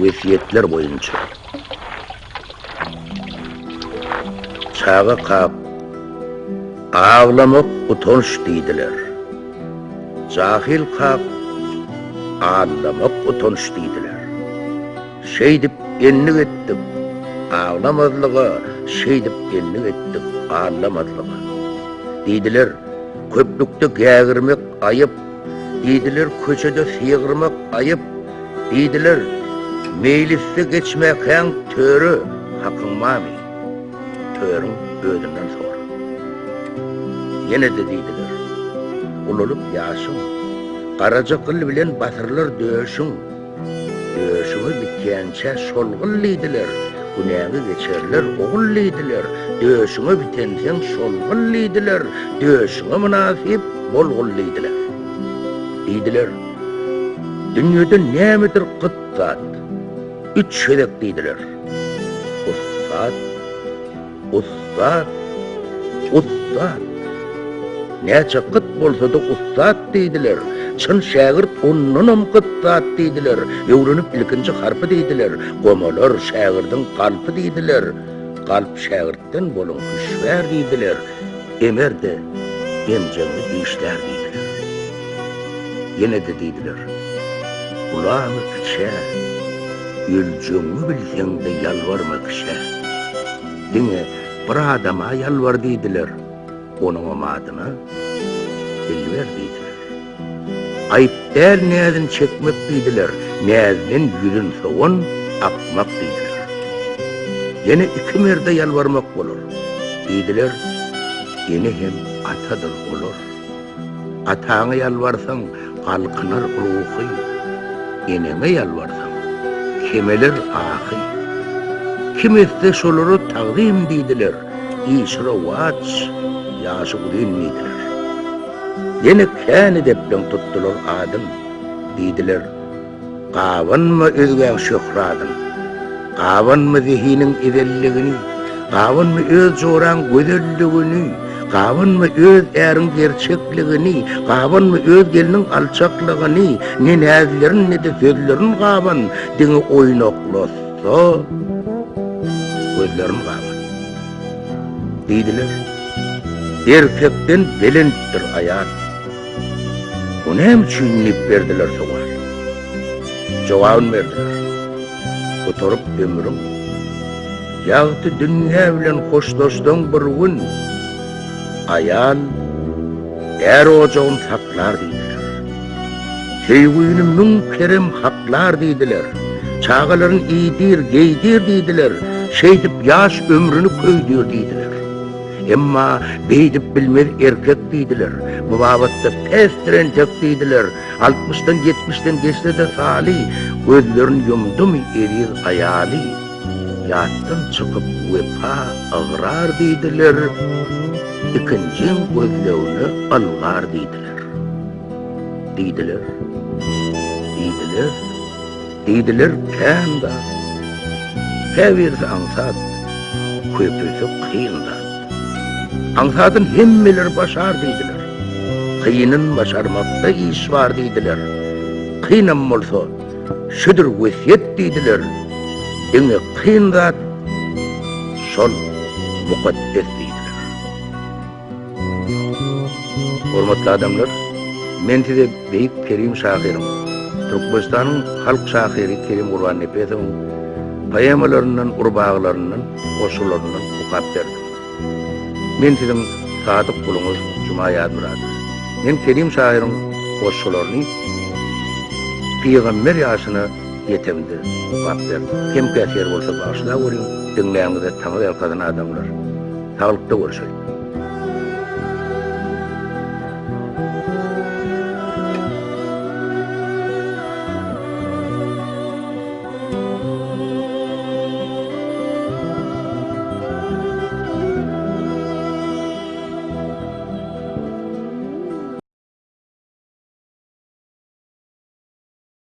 vesiyetler boyunca. Çağa kap, ağlamak utanç deydiler. Cahil kap, ağlamak utanç deydiler. Şey dip enlik ettik, ağlamadılığa, şey dip enlik ettik, ağlamadılığa. Deydiler, köplükte gägirmek ayıp, deydiler, köçede sıyırmak ayıp, deydiler, meylisde geçmekten törü hakınmami, törün ödünden sonra. Yine de deydiler, ululup yaşın, karaca kıl bilen batırlar döşün, döşünü bitkençe şolgıllıydiler, günahı geçerler oğullıydiler, döşünü bitensen şolgıllıydiler, döşünü münasip bolgullıydiler. Deydiler, dünyada ne midir kıttat? 3 şedek deydiler. Ustad, ustad, ustad. Neçe kıt bolsa da ustad deydiler. Çın şagirt onnunum kıttat deydiler. Öwrenip ilkinci harpı deydiler. Gomalar şagirdin kalpı deydiler. Kalp şagirtden bolun hüşver deydiler. Emer de emcengli deyişler deydiler. Yine de deydiler. Ulağını kıça, ölcüğünü bilsen de yalvarma kıça. Dine bir adama yalvar deydiler. Onun amadına elver deydiler. Ayıp der nezin çekmek deydiler. Nezinin gülün soğun akmak deydiler. Yine 2 merde yalvarmak olur. Deydiler, yine hem atadır olur. Atağına yalvarsan kalkınar ruhi. Eneme yalvarsan kemeler ahi. Kim etse şoluru taqdim deydiler. İşra vaç, yaşı dinleydiler. Yine kâni deplen tuttular adım, deydiler. Qavanma özgen şöhradın, qavanma zihinin izelligini, qavanma öz joran gözelligini, qavanma öz erin gerçekligini, qavanma öz gelinin alçaklığını, ne näzlerin ne de sözlerin qavan, dini oynaqlasa, gözlerin qavan. Deydiler, erkekten belenttir ayat. Onu hem çiğneyip verdiler soğar. Cevabını verdiler. Oturup ömrüm, yağıtı dünya bilen hoşdoştan bir gün, ayal, er ocağın saklar deydiler. Sevgini münkerem haklar deydiler. Çağaların iyidir, geydir deydiler. Şeydip yaş ömrünü köydür deydiler. Emma beydip bilmez erkek deydiler. Bu babatta pestiren tek deydiler. 60'dan 70'den geçti de salih. Gözlerini yumdu mu eriz ayali. Yattan çıkıp vefa ağrar deydiler. İkincin gözlerini algar deydiler. Deydiler. Deydiler. Deydiler kanda. Hevirse ansat. Köpüsü kıyında. Ansatın hemmeler başar deydiler. Kıyının başarmakta iş var deydiler. Kıyınam olsa şudur vesiyet deydiler. Enge kıyın zat şol mukaddes deydiler. Hormatlı adamlar, men size Beyik Kerim Şahirim, Türkmenistan'ın halk şahiri Kerim Urban Nefes'in payamalarından, urbağlarından, koşullarından ukap verdim. Men sizin sadık kulunuz Cuma Yadmurad. Men Kerim Şahirin koşullarını Peygamber yaşına yetemdi ukap verdim. Kim keser olsa başına vurayım, dinleyenizde tanı el kadın adamlar. Sağlıkta görüşelim.